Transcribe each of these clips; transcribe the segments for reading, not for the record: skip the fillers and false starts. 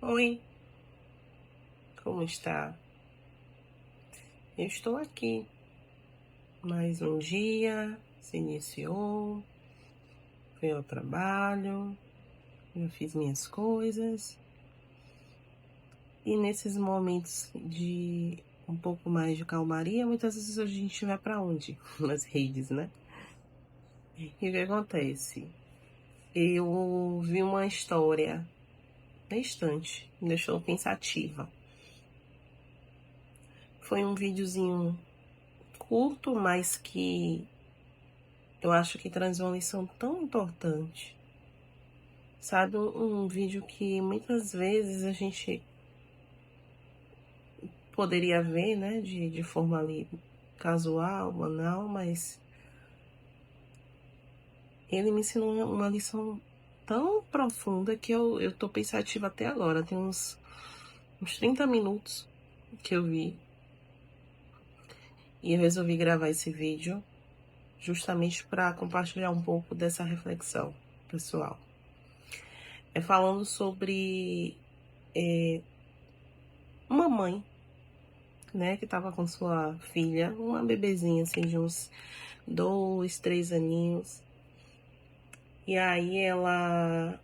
Oi, como está? Eu estou aqui. Mais um dia se iniciou, fui ao trabalho, eu fiz minhas coisas. E nesses momentos de um pouco mais de calmaria, muitas vezes a gente vai para onde? Nas redes, né? E o que acontece? Eu vi uma história na estante, me deixou pensativa. Foi um videozinho curto, mas que eu acho que traz uma lição tão importante. Sabe, um vídeo que muitas vezes a gente poderia ver, né, de forma ali casual, banal, mas ele me ensinou uma lição tão profunda que eu tô pensativa até agora. Tem uns 30 minutos que eu vi e eu resolvi gravar esse vídeo justamente para compartilhar um pouco dessa reflexão pessoal. É falando sobre uma mãe, né, que tava com sua filha, uma bebezinha assim de uns 2, 3 aninhos. E aí ela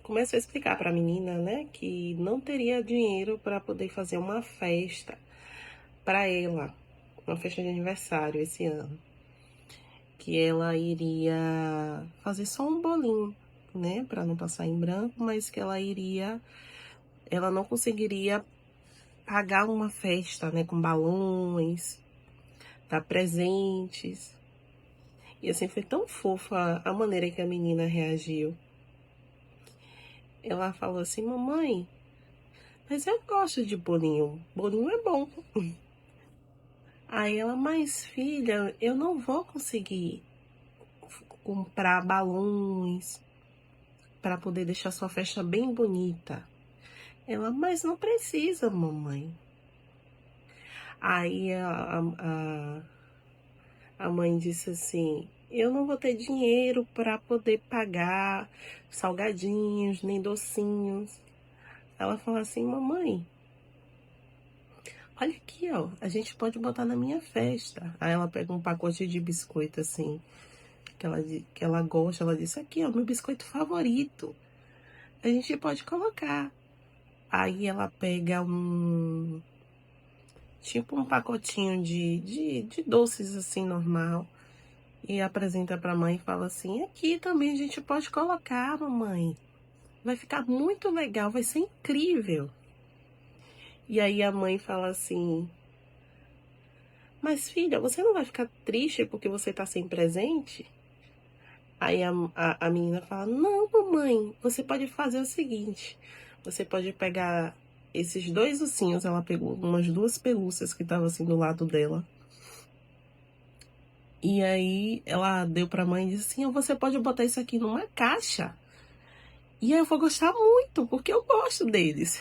começou a explicar para a menina, né, que não teria dinheiro para poder fazer uma festa para ela, uma festa de aniversário esse ano, que ela iria fazer só um bolinho, né, para não passar em branco, mas que ela não conseguiria pagar uma festa, né, com balões, dar presentes. E assim, foi tão fofa a maneira que a menina reagiu. Ela falou assim: mamãe, mas eu gosto de bolinho, bolinho é bom. Aí ela: mas filha, eu não vou conseguir comprar balões para poder deixar sua festa bem bonita. Ela: mas não precisa, mamãe. Aí a mãe disse assim: eu não vou ter dinheiro para poder pagar salgadinhos nem docinhos. Ela falou assim: mamãe, olha aqui, ó, a gente pode botar na minha festa. Aí ela pega um pacote de biscoito assim, que ela gosta. Ela disse: aqui, ó, meu biscoito favorito. A gente pode colocar. Aí ela pega tipo um pacotinho de doces assim, normal. E apresenta pra mãe e fala assim: aqui também a gente pode colocar, mamãe. Vai ficar muito legal, vai ser incrível. E aí a mãe fala assim: mas filha, você não vai ficar triste porque você tá sem presente? Aí a menina fala: não, mamãe, você pode fazer o seguinte: você pode pegar esses dois ursinhos. Ela pegou umas duas pelúcias que estavam assim do lado dela. E aí ela deu pra mãe e disse assim: você pode botar isso aqui numa caixa. E aí eu vou gostar muito, porque eu gosto deles.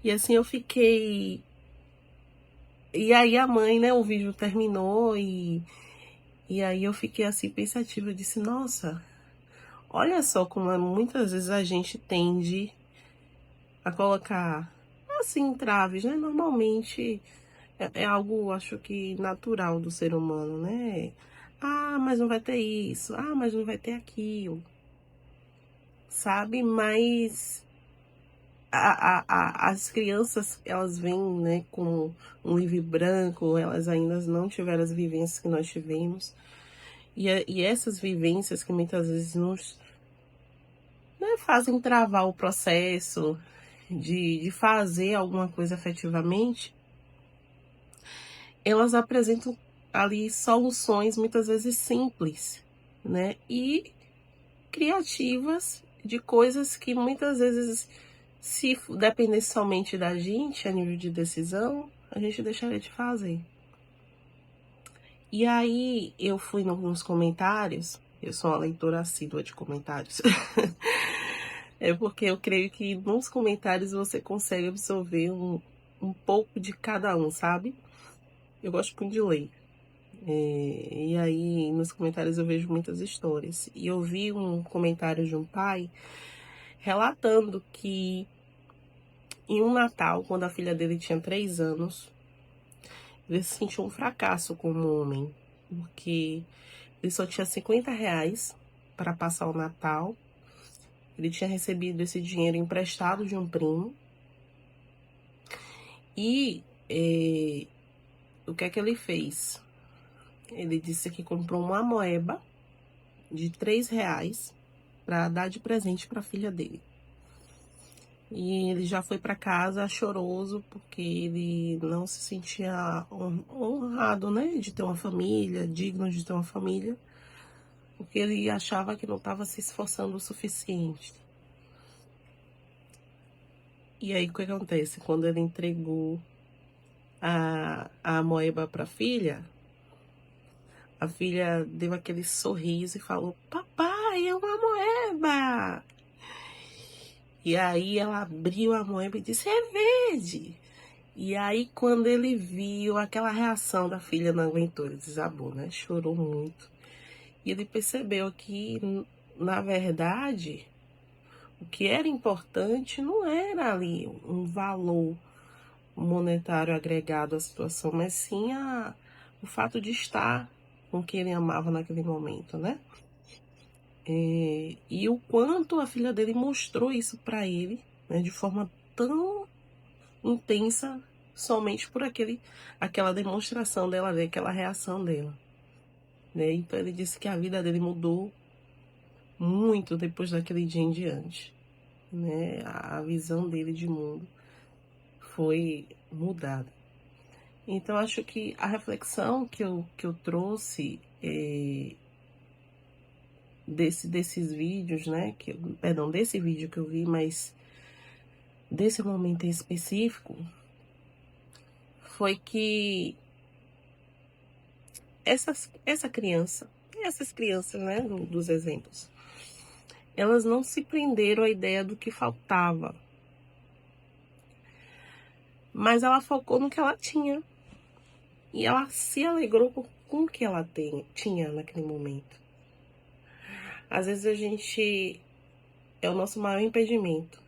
E assim eu fiquei. E aí a mãe, né, o vídeo terminou e aí eu fiquei assim pensativa. Eu disse: nossa, olha só como muitas vezes a gente tende a colocar assim entraves, né? Normalmente é algo, acho que natural do ser humano, né? Ah, mas não vai ter isso. Ah, mas não vai ter aquilo. Sabe? Mas as crianças, elas vêm, né, com um livro branco, elas ainda não tiveram as vivências que nós tivemos. E essas vivências que muitas vezes nos, né, fazem travar o processo de fazer alguma coisa efetivamente, elas apresentam ali soluções muitas vezes simples, né? E criativas de coisas que muitas vezes, se dependesse somente da gente a nível de decisão, a gente deixaria de fazer. E aí eu fui nos comentários, eu sou uma leitora assídua de comentários. É porque eu creio que nos comentários você consegue absorver um pouco de cada um, sabe? Eu gosto muito de ler. E aí, nos comentários eu vejo muitas histórias. E eu vi um comentário de um pai relatando que em um Natal, quando a filha dele tinha 3 anos, ele se sentiu um fracasso como homem, porque ele só tinha R$ 50 para passar o Natal. Ele tinha recebido esse dinheiro emprestado de um primo. E o que é que ele fez? Ele disse que comprou uma moeba de R$ 3 para dar de presente para a filha dele. E ele já foi para casa choroso, porque ele não se sentia honrado, né, de ter uma família, digno de ter uma família, porque ele achava que não estava se esforçando o suficiente. E aí, o que acontece? Quando ele entregou a moeba para a filha deu aquele sorriso e falou: papai, é uma moeba! E aí ela abriu a moeba e disse: é verde! E aí, quando ele viu aquela reação da filha, não aguentou, ele desabou, né? Chorou muito. E ele percebeu que, na verdade, o que era importante não era ali um valor monetário agregado à situação, mas sim o fato de estar com quem ele amava naquele momento, né? E o quanto a filha dele mostrou isso para ele, né, de forma tão intensa, somente por aquela demonstração dela, aquela reação dela, né? Então ele disse que a vida dele mudou muito depois daquele dia em diante, né? A visão dele de mundo foi mudada. Então acho que a reflexão que eu trouxe desses vídeos, né? Perdão, desse vídeo que eu vi, mas desse momento em específico, foi que essa criança, essas crianças, né, dos exemplos, elas não se prenderam à ideia do que faltava, mas ela focou no que ela tinha. E ela se alegrou com o que ela tinha naquele momento. Às vezes a gente é o nosso maior impedimento.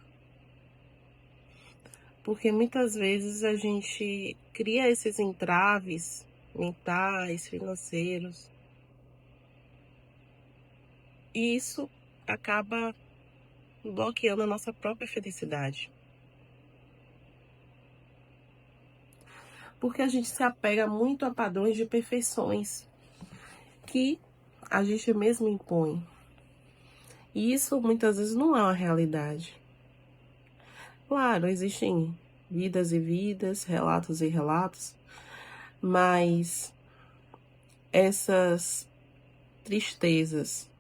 Porque muitas vezes a gente cria esses entraves mentais, financeiros. E isso acaba bloqueando a nossa própria felicidade. Porque a gente se apega muito a padrões de perfeições que a gente mesmo impõe. E isso muitas vezes não é uma realidade. Claro, existem vidas e vidas, relatos e relatos, mas essas tristezas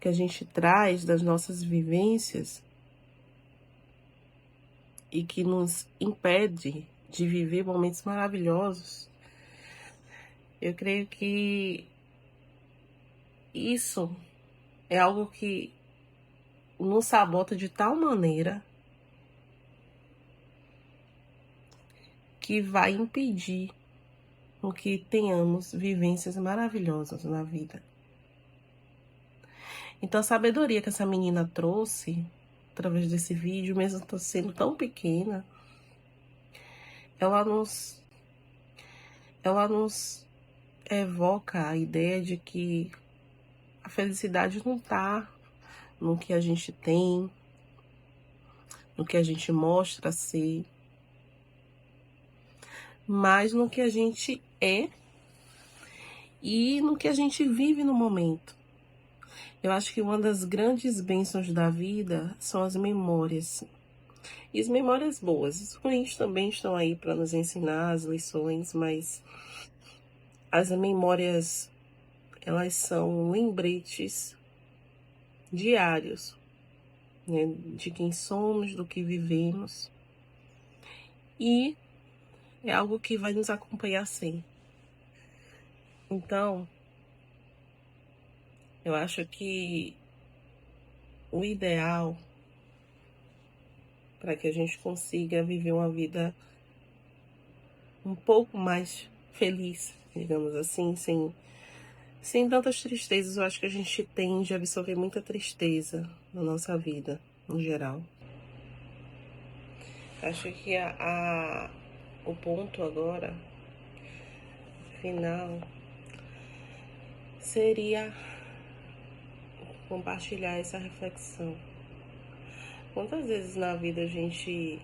que a gente traz das nossas vivências e que nos impede de viver momentos maravilhosos, eu creio que isso é algo que nos sabota de tal maneira que vai impedir o que tenhamos vivências maravilhosas na vida. Então a sabedoria que essa menina trouxe através desse vídeo, mesmo sendo tão pequena, ela nos evoca a ideia de que a felicidade não está no que a gente tem, no que a gente mostra ser, mas no que a gente é e no que a gente vive no momento. Eu acho que uma das grandes bênçãos da vida são as memórias. E as memórias boas. Os ruins também estão aí para nos ensinar as lições, mas as memórias, elas são lembretes diários, né, de quem somos, do que vivemos. E é algo que vai nos acompanhar sempre. Então, eu acho que o ideal para que a gente consiga viver uma vida um pouco mais feliz, digamos assim, sem Sem tantas tristezas, eu acho que a gente tende a absorver muita tristeza na nossa vida, no geral. Acho que o ponto agora, final, seria compartilhar essa reflexão. Quantas vezes na vida a gente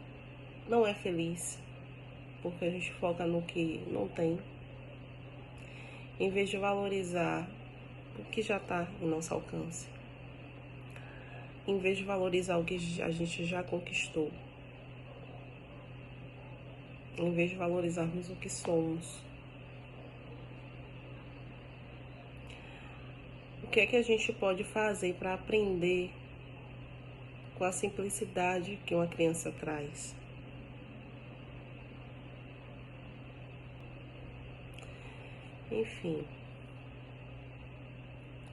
não é feliz porque a gente foca no que não tem, em vez de valorizar o que já está em nosso alcance, em vez de valorizar o que a gente já conquistou, em vez de valorizarmos o que somos. O que é que a gente pode fazer para aprender com a simplicidade que uma criança traz? Enfim,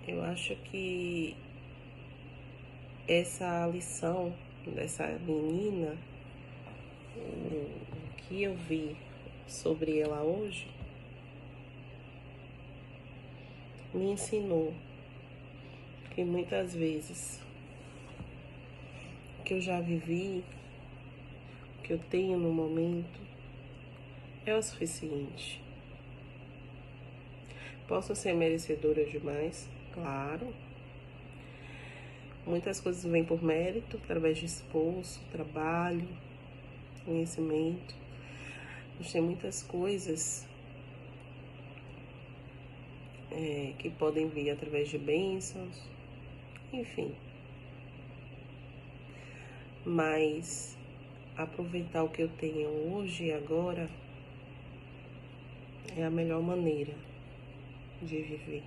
eu acho que essa lição dessa menina, o que eu vi sobre ela hoje, me ensinou que muitas vezes o que eu já vivi, o que eu tenho no momento, é o suficiente. Posso ser merecedora demais? Claro. Muitas coisas vêm por mérito, através de esforço, trabalho, conhecimento. Mas tem muitas coisas que podem vir através de bênçãos, enfim. Mas aproveitar o que eu tenho hoje e agora é a melhor maneira de viver.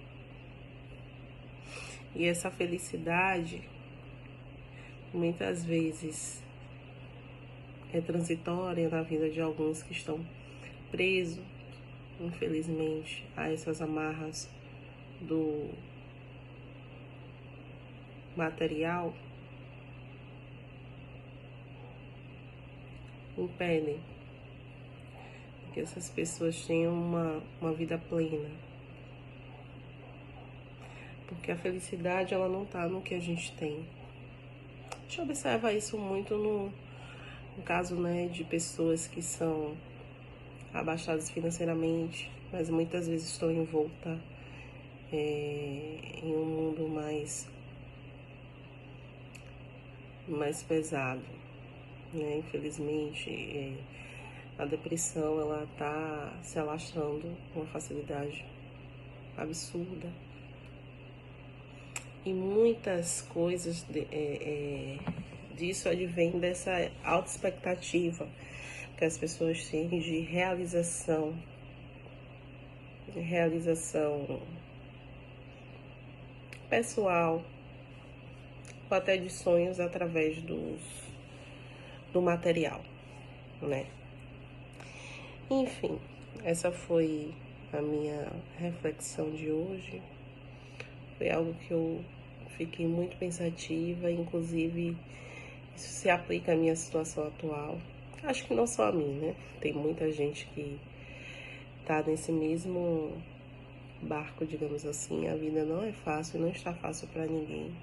E essa felicidade, muitas vezes, é transitória na vida de alguns que estão presos, infelizmente, a essas amarras do material, impedem que essas pessoas tenham uma vida plena. Porque a felicidade, ela não tá no que a gente tem. A gente observa isso muito no caso, né, de pessoas que são abastadas financeiramente, mas muitas vezes estão envoltas em um mundo mais pesado, né? Infelizmente, a depressão, ela tá se alastrando com uma facilidade absurda. E muitas coisas disso advém dessa alta expectativa que as pessoas têm de realização pessoal, ou até de sonhos através do material, né? Enfim, essa foi a minha reflexão de hoje. Foi algo que eu fiquei muito pensativa, inclusive isso se aplica à minha situação atual. Acho que não só a mim, né? Tem muita gente que tá nesse mesmo barco, digamos assim. A vida não é fácil, não está fácil para ninguém.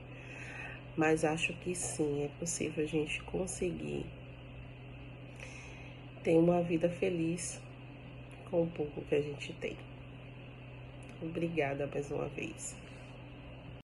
Mas acho que sim, é possível a gente conseguir ter uma vida feliz com o pouco que a gente tem. Obrigada mais uma vez.